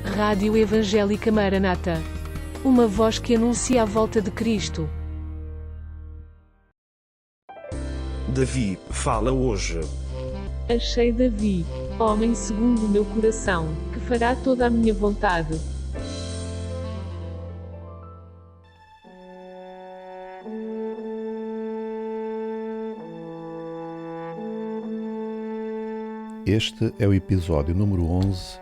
Rádio Evangélica Maranata. Uma voz que anuncia a volta de Cristo. Davi fala hoje. Achei Davi, homem segundo o meu coração, que fará toda a minha vontade. Este é o episódio número 11,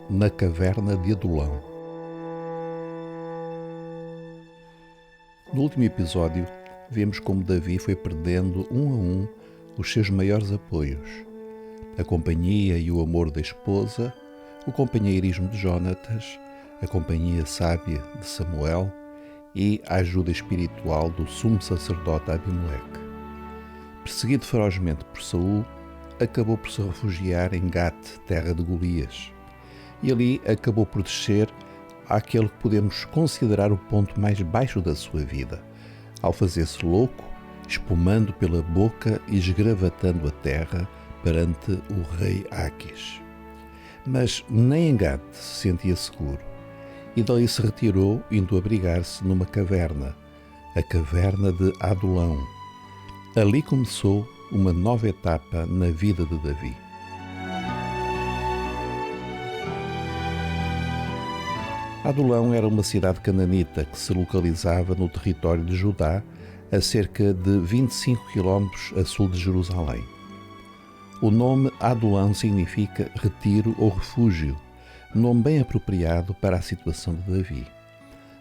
na caverna de Adulão. No último episódio, vemos como Davi foi perdendo um a um os seus maiores apoios. A companhia e o amor da esposa, o companheirismo de Jonatas, a companhia sábia de Samuel e a ajuda espiritual do sumo sacerdote Abimeleque. Perseguido ferozmente por Saul, acabou por se refugiar em Gat, terra de Golias, e ali acabou por descer àquele que podemos considerar o ponto mais baixo da sua vida, ao fazer-se louco, espumando pela boca e esgravatando a terra perante o rei Áquis. Mas nem em Gat se sentia seguro, e dali se retirou, indo abrigar-se numa caverna, a caverna de Adulão. Ali começou uma nova etapa na vida de Davi. Adulão era uma cidade cananita que se localizava no território de Judá, a cerca de 25 km a sul de Jerusalém. O nome Adulão significa retiro ou refúgio, nome bem apropriado para a situação de Davi.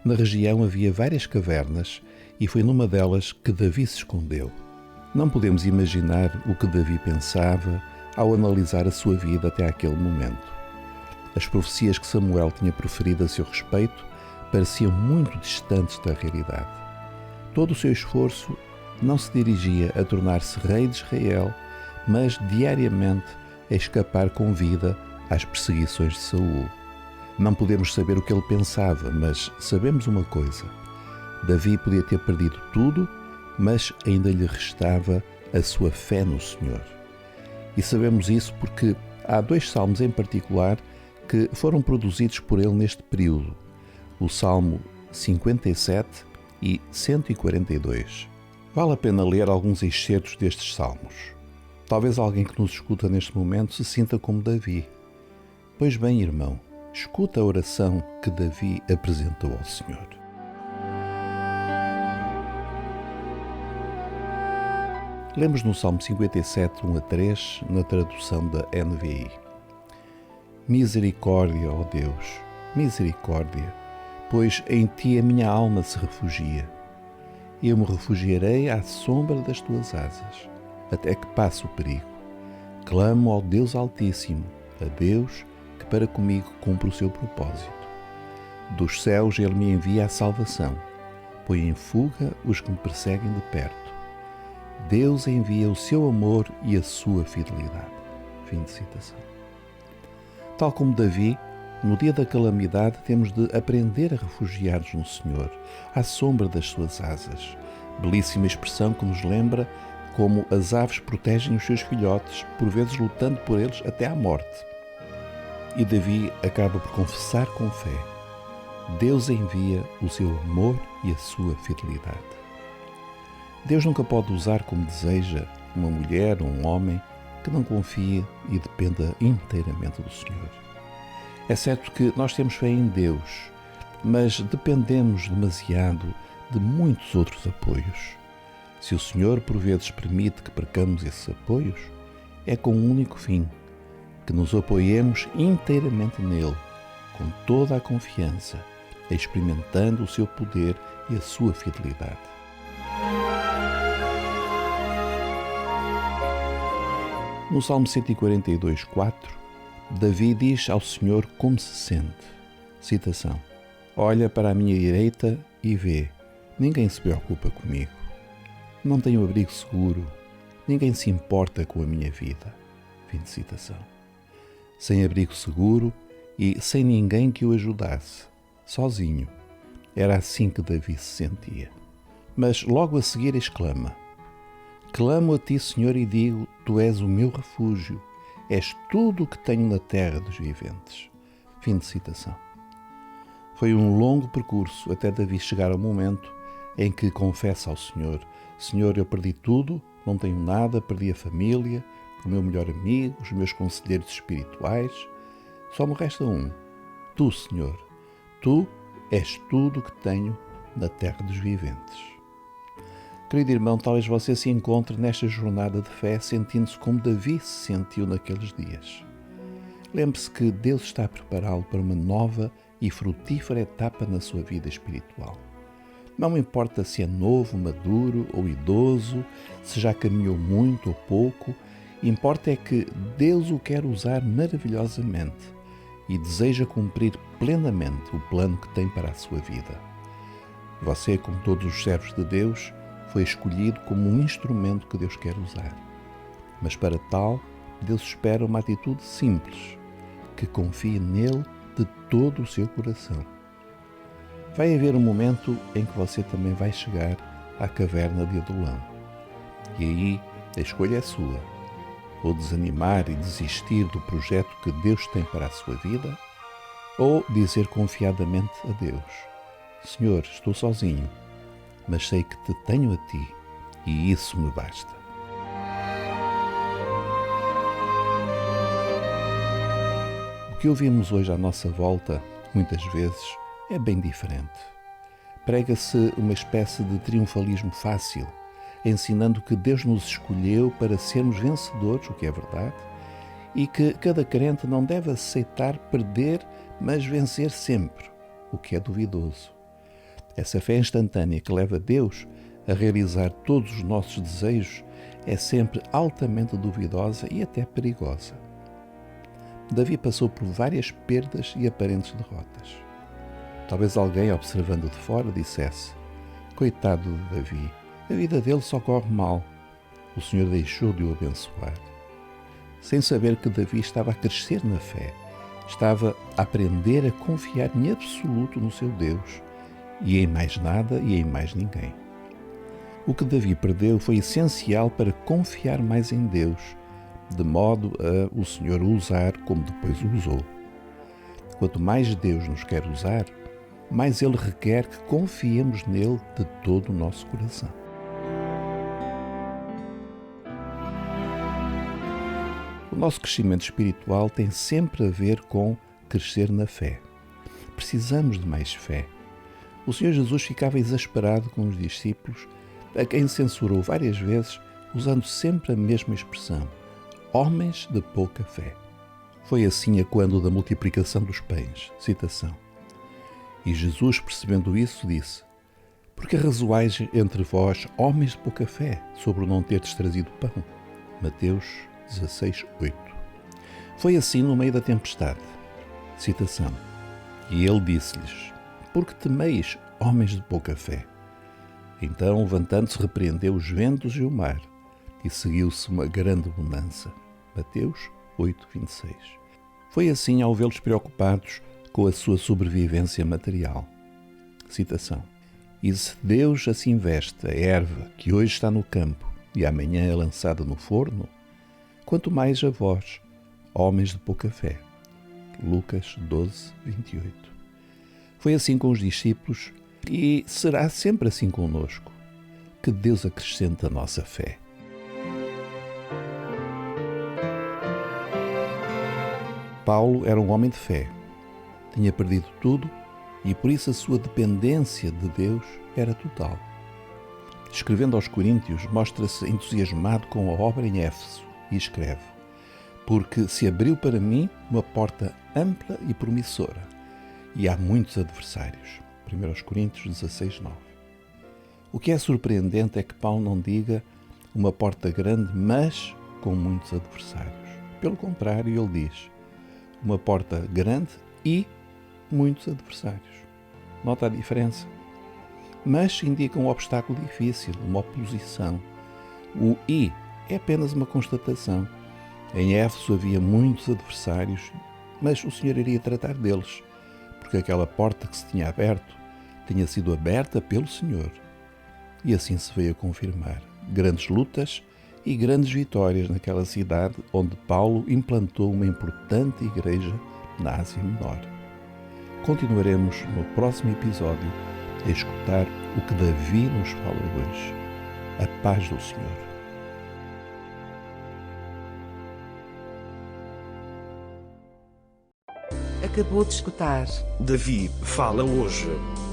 Na região havia várias cavernas e foi numa delas que Davi se escondeu. Não podemos imaginar o que Davi pensava ao analisar a sua vida até aquele momento. As profecias que Samuel tinha proferido a seu respeito pareciam muito distantes da realidade. Todo o seu esforço não se dirigia a tornar-se rei de Israel, mas diariamente a escapar com vida às perseguições de Saul. Não podemos saber o que ele pensava, mas sabemos uma coisa: Davi podia ter perdido tudo, mas ainda lhe restava a sua fé no Senhor. E sabemos isso porque há dois salmos em particular que foram produzidos por ele neste período: o Salmo 57 e 142. Vale a pena ler alguns excertos destes salmos. Talvez alguém que nos escuta neste momento se sinta como Davi. Pois bem, irmão, escuta a oração que Davi apresentou ao Senhor. Lemos no Salmo 57, 1 a 3, na tradução da NVI. Misericórdia, ó Deus, misericórdia, pois em Ti a minha alma se refugia. Eu me refugiarei à sombra das Tuas asas, até que passe o perigo. Clamo ao Deus Altíssimo, a Deus que para comigo cumpre o seu propósito. Dos céus Ele me envia a salvação, põe em fuga os que me perseguem de perto. Deus envia o seu amor e a sua fidelidade. Fim de citação. Tal como Davi, no dia da calamidade temos de aprender a refugiar-nos no Senhor, à sombra das suas asas. Belíssima expressão que nos lembra como as aves protegem os seus filhotes, por vezes lutando por eles até à morte. E Davi acaba por confessar com fé: Deus envia o seu amor e a sua fidelidade. Deus nunca pode usar como deseja uma mulher ou um homem que não confie e dependa inteiramente do Senhor. É certo que nós temos fé em Deus, mas dependemos demasiado de muitos outros apoios. Se o Senhor por vezes permite que percamos esses apoios, é com um único fim: que nos apoiemos inteiramente nele, com toda a confiança, experimentando o seu poder e a sua fidelidade. No Salmo 142, 4, Davi diz ao Senhor como se sente. Citação: Olha para a minha direita e vê, ninguém se preocupa comigo. Não tenho abrigo seguro, ninguém se importa com a minha vida. Fim de citação. Sem abrigo seguro e sem ninguém que o ajudasse, sozinho. Era assim que Davi se sentia. Mas logo a seguir exclama: Clamo a ti, Senhor, e digo: Tu és o meu refúgio, és tudo o que tenho na terra dos viventes. Fim de citação. Foi um longo percurso até Davi chegar ao momento em que confessa ao Senhor: Senhor, eu perdi tudo, não tenho nada, perdi a família, o meu melhor amigo, os meus conselheiros espirituais. Só me resta um. Tu, Senhor, tu és tudo o que tenho na terra dos viventes. Querido irmão, talvez você se encontre nesta jornada de fé sentindo-se como Davi se sentiu naqueles dias. Lembre-se que Deus está a prepará-lo para uma nova e frutífera etapa na sua vida espiritual. Não importa se é novo, maduro ou idoso, se já caminhou muito ou pouco, importa é que Deus o quer usar maravilhosamente e deseja cumprir plenamente o plano que tem para a sua vida. Você, como todos os servos de Deus, foi escolhido como um instrumento que Deus quer usar. Mas para tal, Deus espera uma atitude simples, que confie nele de todo o seu coração. Vai haver um momento em que você também vai chegar à caverna de Adulão. E aí a escolha é sua. Ou desanimar e desistir do projeto que Deus tem para a sua vida, ou dizer confiadamente a Deus: Senhor, estou sozinho, mas sei que te tenho a ti e isso me basta. O que ouvimos hoje à nossa volta, muitas vezes, é bem diferente. Prega-se uma espécie de triunfalismo fácil, ensinando que Deus nos escolheu para sermos vencedores, o que é verdade, e que cada crente não deve aceitar perder, mas vencer sempre, o que é duvidoso. Essa fé instantânea que leva Deus a realizar todos os nossos desejos é sempre altamente duvidosa e até perigosa. Davi passou por várias perdas e aparentes derrotas. Talvez alguém, observando de fora, dissesse: coitado de Davi, a vida dele só corre mal. O Senhor deixou de o abençoar. Sem saber que Davi estava a crescer na fé, estava a aprender a confiar em absoluto no seu Deus, e em mais nada e em mais ninguém. O que Davi perdeu foi essencial para confiar mais em Deus, de modo a o Senhor o usar como depois o usou. Quanto mais Deus nos quer usar, mais Ele requer que confiemos nele de todo o nosso coração. O nosso crescimento espiritual tem sempre a ver com crescer na fé. Precisamos de mais fé. O Senhor Jesus ficava exasperado com os discípulos, a quem censurou várias vezes, usando sempre a mesma expressão: homens de pouca fé. Foi assim a quando da multiplicação dos pães. Citação. E Jesus, percebendo isso, disse: por que razoais entre vós, homens de pouca fé, sobre o não terdes trazido pão? Mateus 16:8. Foi assim no meio da tempestade. Citação. E ele disse-lhes: por que temeis, homens de pouca fé? Então, levantando-se, repreendeu os ventos e o mar, e seguiu-se uma grande bonança. Mateus 8:26. Foi assim ao vê-los preocupados com a sua sobrevivência material. Citação. E se Deus assim veste a erva que hoje está no campo e amanhã é lançada no forno, quanto mais a vós, homens de pouca fé. Lucas 12:28. Foi assim com os discípulos e será sempre assim conosco. Que Deus acrescente a nossa fé. Paulo era um homem de fé. Tinha perdido tudo e por isso a sua dependência de Deus era total. Escrevendo aos Coríntios, mostra-se entusiasmado com a obra em Éfeso e escreve: porque se abriu para mim uma porta ampla e promissora, e há muitos adversários. 1 Coríntios 16:9. O que é surpreendente é que Paulo não diga uma porta grande, mas com muitos adversários. Pelo contrário, ele diz uma porta grande e muitos adversários. Nota a diferença? Mas indica um obstáculo difícil, uma oposição. O "e" é apenas uma constatação. Em Éfeso havia muitos adversários, mas o Senhor iria tratar deles, porque aquela porta que se tinha aberto tinha sido aberta pelo Senhor. E assim se veio a confirmar. Grandes lutas e grandes vitórias naquela cidade onde Paulo implantou uma importante igreja na Ásia Menor. continuaremos no próximo episódio a escutar o que Davi nos fala hoje. A paz do Senhor. Acabou de escutar Davi fala hoje.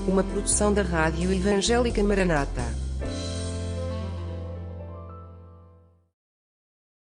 uma produção da Rádio Evangélica Maranata.